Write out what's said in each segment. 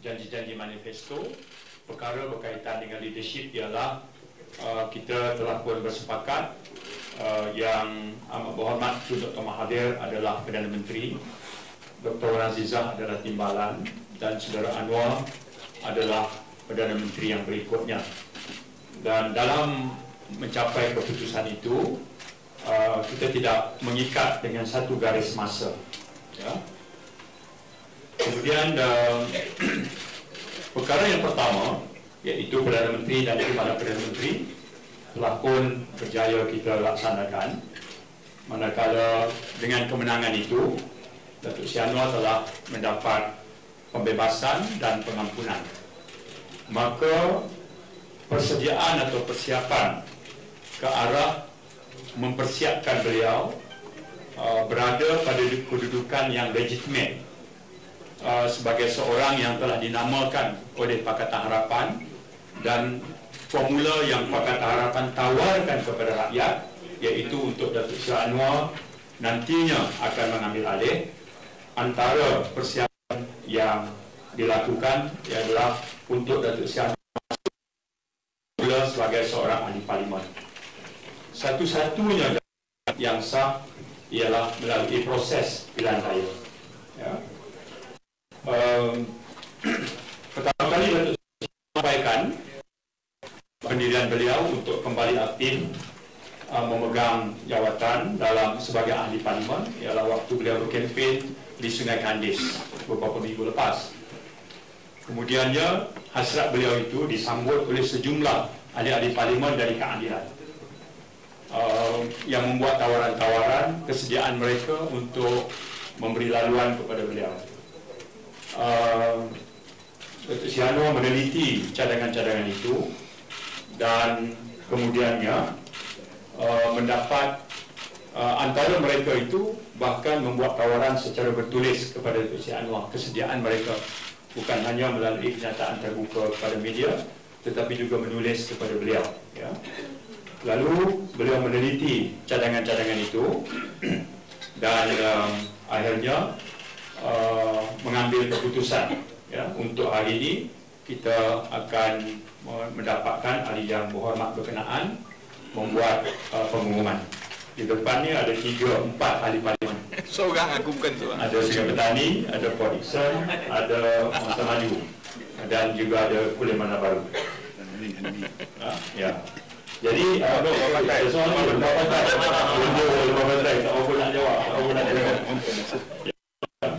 janji-janji manifesto. Perkara berkaitan dengan leadership ialah kita telah pun bersepakat yang amat berhormat Dr. Mahathir adalah Perdana Menteri, Dr. Wan Azizah adalah Timbalan, dan Saudara Anwar adalah Perdana Menteri yang berikutnya. Dan dalam mencapai keputusan itu, kita tidak mengikat dengan satu garis masa. Ya. Kemudian perkara yang pertama, iaitu Perdana Menteri dan Timbalan Perdana Menteri telah pun berjaya kita laksanakan. Manakala dengan kemenangan itu, Datuk Seri Anwar telah mendapat pembebasan dan pengampunan. Maka persediaan atau persiapan ke arah mempersiapkan beliau berada pada kedudukan yang legitimate sebagai seorang yang telah dinamakan oleh Pakatan Harapan, dan formula yang Pakatan Harapan tawarkan kepada rakyat iaitu untuk Datuk Seri Anwar nantinya akan mengambil alih. Antara persiapan yang dilakukan ialah untuk Datuk Seri Anwar sebagai seorang ahli parlimen. Satu-satunya yang sah ialah melalui proses pilihan raya. Ya. Pertama kali Datuk Seri sampaikan pendirian beliau untuk kembali aktif memegang jawatan dalam sebagai ahli parlimen ialah waktu beliau berkempen di Sungai Kandis beberapa minggu lepas. Kemudiannya hasrat beliau itu disambut oleh sejumlah ahli-ahli parlimen dari keadilan yang membuat tawaran-tawaran kesediaan mereka untuk memberi laluan kepada beliau. Datuk Seri Anwar meneliti cadangan-cadangan itu dan kemudiannya mendapat antara mereka itu bahkan membuat tawaran secara bertulis kepada Datuk Seri Anwar kesediaan mereka, bukan hanya melalui kenyataan terbuka kepada media tetapi juga menulis kepada beliau. Ya. Lalu beliau meneliti cadangan-cadangan itu dan akhirnya mengambil keputusan. Ya, untuk hari ini kita akan mendapatkan ahli yang berhormat berkenaan membuat pengumuman. Di depannya ada 3-4 ahli parlimen. Seorang aku bukan seorang. Ada Sekretari Petani, ada Port Dickson, ada Masa Maju, dan juga ada Kulim Mana Baru. Ya. Jadi soalan berapa tak apa nak jawab,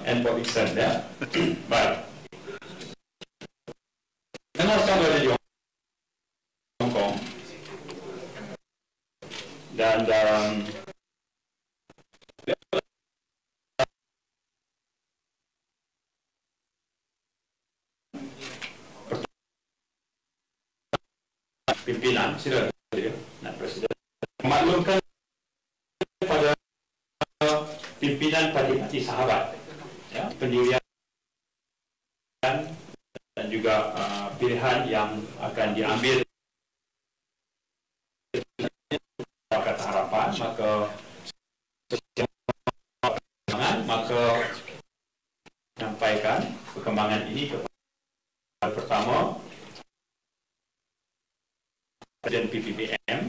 and Port Dickson, ya. Baik. Kenal sama di Hong Kong dan dalam pimpinan sila nak presiden memaklumkan pada pimpinan parti-parti sahabat, ya, pendirian dan juga pilihan yang akan diambil Pakatan Harapan, maka menyampaikan perkembangan ini kepada pertama Presiden PPPM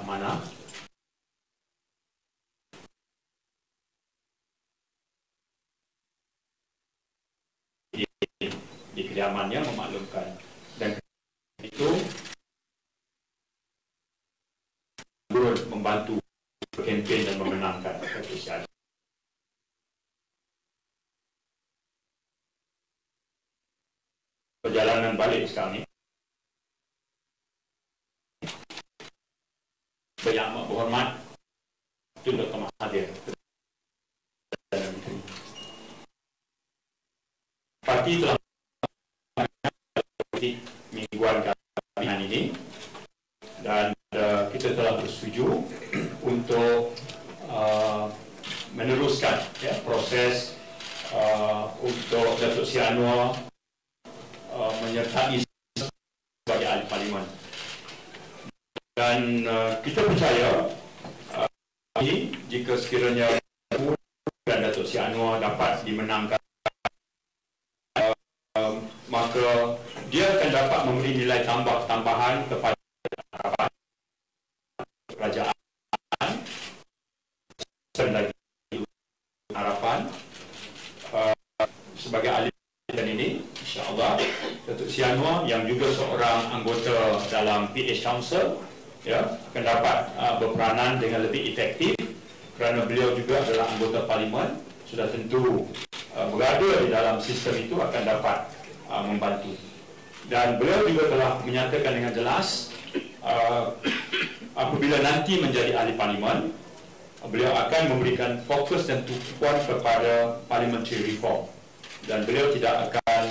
mana di kediamannya memaklumkan, dan itu membantu kempen dan memenangkan keputusan. Perjalanan balik sekarang ini banyak amat berhormat Dr. Mahathir, Perdana Menteri. Parti telah mingguan kali ini dan kita telah bersetuju untuk meneruskan, ya, proses untuk Datuk Seri Anwar menyertai sebagai ahli parlimen, dan kita percaya ini jika sekiranya dan Datuk Seri Anwar dapat dimenangkan, maka dia akan dapat memberi nilai tambahan kepada harapan kerajaan dan lagi harapan sebagai ahli ini, insya-Allah Datuk Seri Anwar yang juga seorang anggota dalam PH Council ya akan dapat berperanan dengan lebih efektif kerana beliau juga adalah anggota parlimen, sudah tentu berada di dalam sistem itu akan dapat membantu. Dan beliau juga telah menyatakan dengan jelas apabila nanti menjadi ahli parlimen, beliau akan memberikan fokus dan tumpuan kepada parliamentary reform, dan beliau tidak akan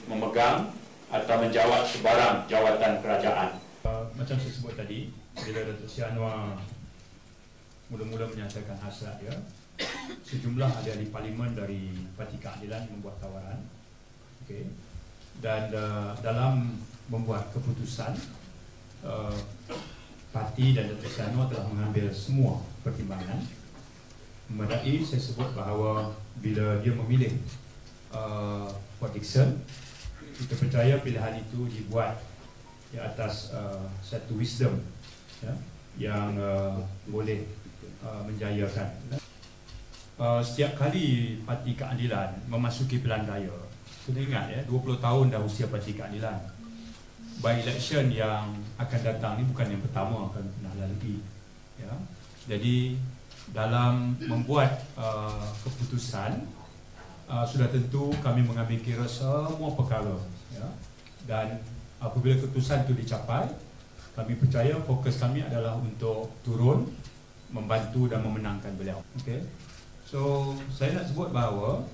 memegang atau menjawat sebarang jawatan kerajaan. Macam saya sebut tadi, bila Datuk Seri Anwar mula-mula menyatakan hasrat dia, sejumlah ahli parlimen dari Parti Keadilan membuat tawaran, okay. Dan dalam membuat keputusan, parti dan Datuk Seri Anwar telah mengambil semua pertimbangan. Memadai saya sebut bahawa bila dia memilih Port Dickson, kita percaya pilihan itu dibuat di atas satu wisdom ya, yang boleh menjayakan. Setiap kali Parti Keadilan memasuki pilihan raya, kita ingat ya, 20 tahun dah usia Parti Keadilan. By election yang akan datang ni bukan yang pertama akan pernah lalui ya. Jadi dalam membuat keputusan, sudah tentu kami mengambil kira semua perkara ya. Dan apabila keputusan itu dicapai, kami percaya fokus kami adalah untuk turun membantu dan memenangkan beliau. Okay. So saya nak sebut bahawa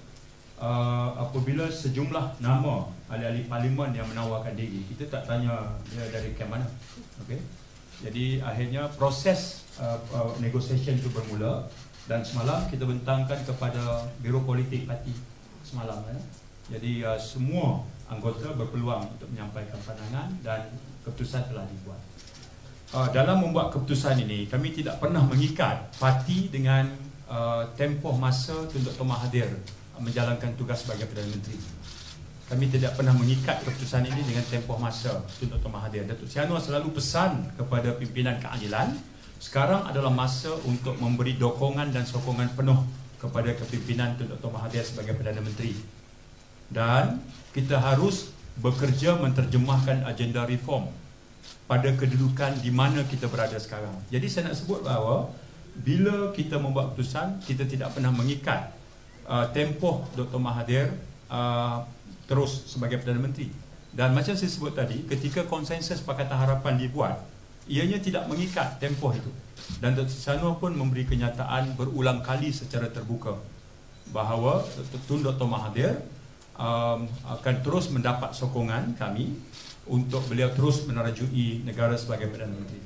apabila sejumlah nama ahli-ahli parlimen yang menawarkan diri, kita tak tanya dia dari kamp mana. Okay. Jadi akhirnya proses negotiation itu bermula, dan semalam kita bentangkan kepada Biro Politik Parti semalam ya. Jadi semua anggota berpeluang untuk menyampaikan pandangan dan keputusan telah dibuat. Dalam membuat keputusan ini, kami tidak pernah mengikat parti dengan tempoh masa Tun Dr. Mahathir menjalankan tugas sebagai Perdana Menteri. Kami tidak pernah mengikat keputusan ini dengan tempoh masa Tun Dr. Mahathir. Datuk Seri Anwar selalu pesan kepada pimpinan keadilan, sekarang adalah masa untuk memberi dokongan dan sokongan penuh kepada kepimpinan Tun Dr. Mahathir sebagai Perdana Menteri. Dan kita harus bekerja menterjemahkan agenda reform pada kedudukan di mana kita berada sekarang. Jadi saya nak sebut bahawa bila kita membuat keputusan, kita tidak pernah mengikat tempoh Dr. Mahathir terus sebagai Perdana Menteri. Dan macam saya sebut tadi, ketika konsensus Pakatan Harapan dibuat, ianya tidak mengikat tempoh itu. Dan Dr. Seri Anwar pun memberi kenyataan berulang kali secara terbuka bahawa Tun Dr. Mahathir akan terus mendapat sokongan kami untuk beliau terus menerajui negara sebagai Perdana Menteri.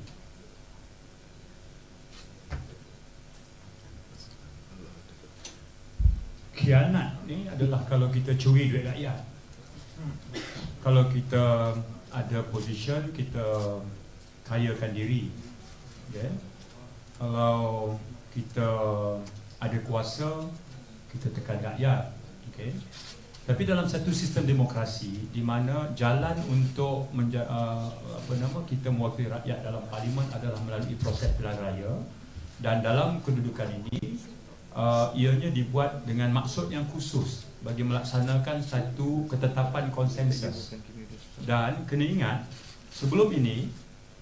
Khianat ni adalah kalau kita curi duit rakyat. Kalau kita ada position, kita kayakan diri. Okay? Kalau kita ada kuasa, kita tekan rakyat. Okay? Tapi dalam satu sistem demokrasi di mana jalan untuk kita mewakili rakyat dalam parlimen adalah melalui proses pilihan raya, dan dalam kedudukan ini ianya dibuat dengan maksud yang khusus bagi melaksanakan satu ketetapan konsensus. Dan kena ingat, sebelum ini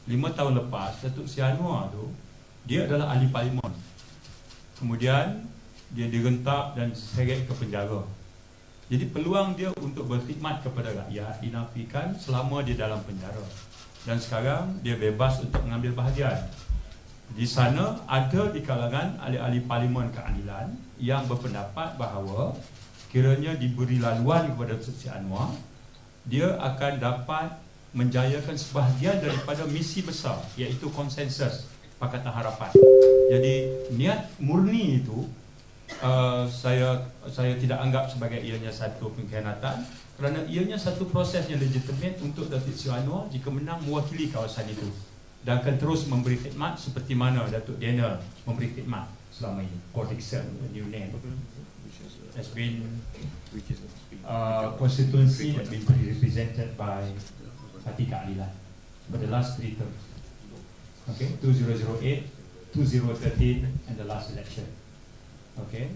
5 tahun lepas Datuk Seri Anwar tu dia adalah ahli parlimen, kemudian dia direntak dan seret ke penjara. Jadi peluang dia untuk berkhidmat kepada rakyat dinafikan selama dia dalam penjara. Dan sekarang dia bebas untuk mengambil bahagian. Di sana ada di kalangan ahli-ahli parlimen keadilan yang berpendapat bahawa kiranya diberi laluan kepada Datuk Seri Anwar, dia akan dapat menjayakan sebahagian daripada misi besar, iaitu konsensus Pakatan Harapan. Jadi niat murni itu saya tidak anggap sebagai ianya satu pengkhianatan, kerana ianya satu proses yang legitimate untuk Datuk Seri Anwar jika menang mewakili kawasan itu. dan akan terus memberi khidmat seperti mana Datuk Daniel memberi khidmat selama ini. Kodiksen, new name, has been constituency that been represented by Parti Keadilan for the last 3 terms. Okay, 2008, 2013, and the last election. Okay,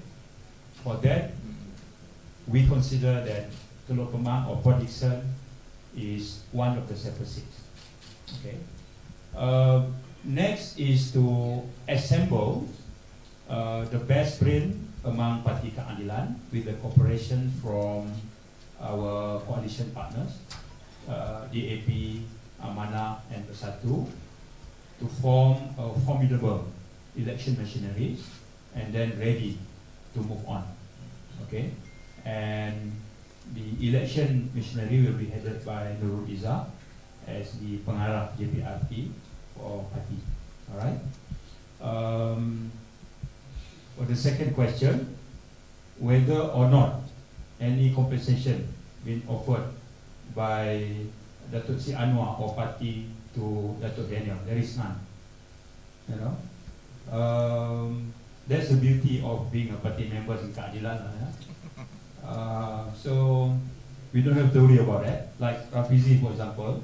for that, we consider that Teluk Kemang or Port Dickson is one of the separate seats. Okay. Next is to assemble the best brain among Parti Keadilan with the cooperation from our coalition partners, DAP, Amanah, and Bersatu, to form a formidable election machinery and then ready to move on. Okay, and the election machinery will be headed by Nurul Izzah as the pengarah JPRP for party. Alright. For the second question, whether or not any compensation been offered by Datuk Sri Anwar or party to Datuk Daniel, there is none. You know, that's the beauty of being a party member in Keadilan. So we don't have to worry about that. Like Rafizi, for example,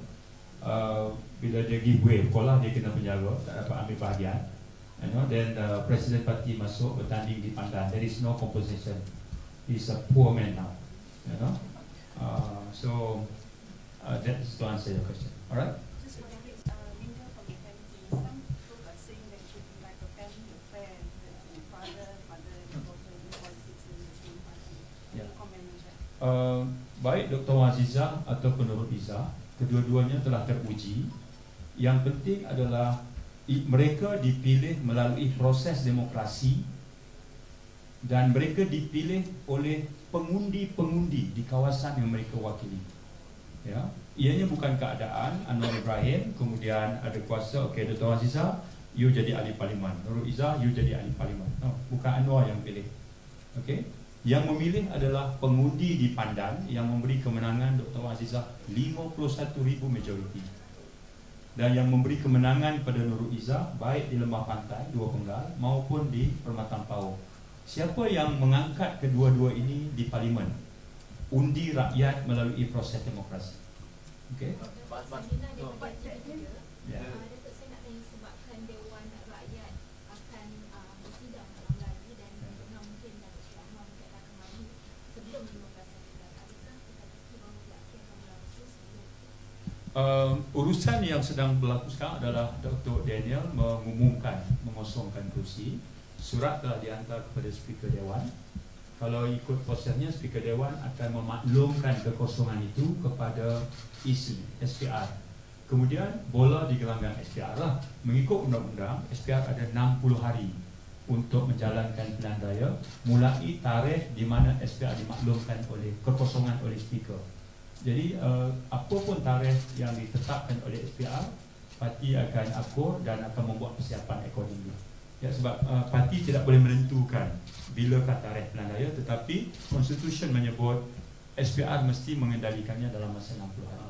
bila dia give way sekolah, dia kena penjara, tak dapat ambil bahagian. You know, then Presiden Parti masuk bertanding di Pandan. There is no compensation. He's a poor man now. You know, so that's to answer your question. All right. Just for the leader from the family, some people are saying that it should be like a family affair, the father, mother, daughter, in politics in the same party. Any comment on that? Baik Dr. Azizah ataupun Nurul Izzah, kedua-duanya telah teruji. Yang penting adalah mereka dipilih melalui proses demokrasi dan mereka dipilih oleh pengundi-pengundi di kawasan yang mereka wakili. Ya, ianya bukan keadaan Anwar Ibrahim kemudian ada kuasa, okey Dr. Azizah, you jadi ahli parlimen, Nurul Izzah, you jadi ahli parlimen. No, bukan Anwar yang pilih. Okey, yang memilih adalah pengundi di Pandan yang memberi kemenangan Dr. Azizah 51,000 majoriti. Dan yang memberi kemenangan kepada Nurul Izzah baik di Lembah Pantai 2 Penggal maupun di Permata Ampau. Siapa yang mengangkat kedua-dua ini di parlimen? Undi rakyat melalui proses demokrasi. Okey. Ya. Urusan yang sedang berlaku sekarang adalah Dr. Daniel mengumumkan mengosongkan kursi. Surat telah dihantar kepada Speaker Dewan. Kalau ikut prosesnya, Speaker Dewan akan memaklumkan kekosongan itu kepada isi SPR. Kemudian bola di gelanggang SPR lah. Mengikut undang-undang, SPR ada 60 hari untuk menjalankan pilihan raya mulai tarikh di mana SPR dimaklumkan oleh kekosongan oleh Speaker. Jadi apapun tarikh yang ditetapkan oleh SPR, parti akan akur dan akan membuat persiapan accordingly. Ya, sebab parti tidak boleh menentukan bilakah tarikh pilihan raya, tetapi Constitution menyebut SPR mesti mengendalikannya dalam masa 60 hari.